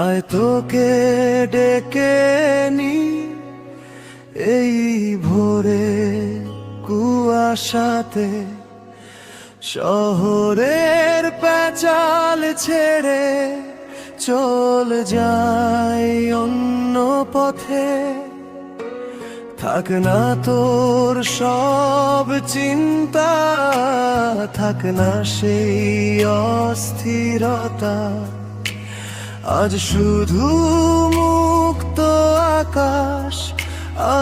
আয় তোকে ডেকে নি এই ভোরে কুয়াশাতে, শহরের প্যাচাল ছেড়ে চল যাই অন্য পথে। থাক না তোর সব চিন্তা, থাক না সেই অস্থিরতা, আজ শুধু মুক্ত আকাশ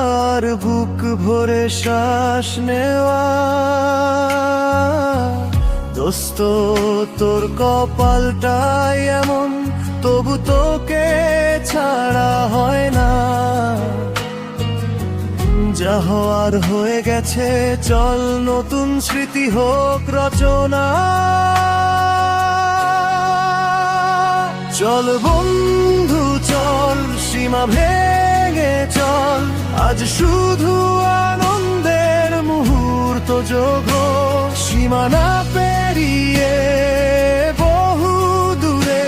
আর বুক ভরে শ্বাস নেওয়া। দোস্ত তোর কপালটাই এমন, তবু তোকে ছাড়া হয় না। যা হওয়ার হয়ে গেছে, চল নতুন স্মৃতি হোক রচনা। চল বন্ধু চল, সীমা ভেঙে চল, আজ শুধু আনন্দের মুহূর্ত যোগ। সীমানা পেরিয়ে বহু দূরে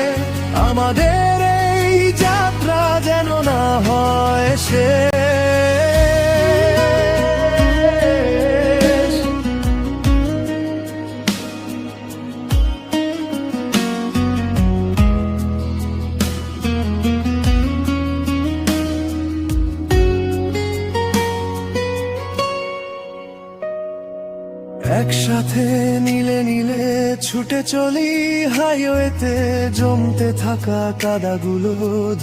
আমাদের এই যাত্রা যেন না হয় শেষ। একসাথে নীলে নীলে ছুটে চলি হাইওয়েতে, জমতে থাকা কাদাগুলো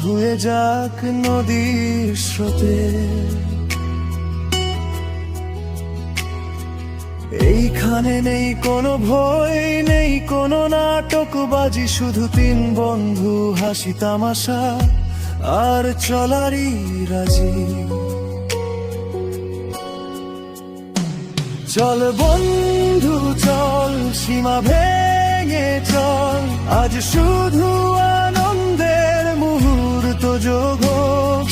ধুয়ে যাক নদীর স্রোতে। এইখানে নেই কোনো ভয়, নেই কোনো নাটকবাজি, শুধু তিন বন্ধু হাসি তামাশা আর চলারই রাজি। চল বন্ধু চল, সীমা ভেঙে চল, আজ শুধু আনন্দের মুহূর্ত যোগ।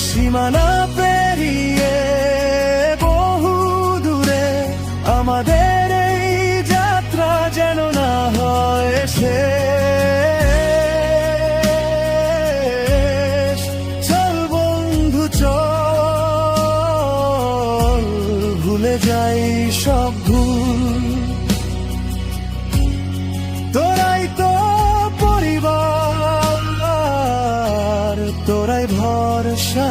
সীমানা পেরিয়ে বহু দূরে আমাদের এই যাত্রা যেন না হয় শেষ। চল বন্ধু চল, ভুলে যাই সব ভুল, তোরাই তো পরিবার, তোরাই ভরসা।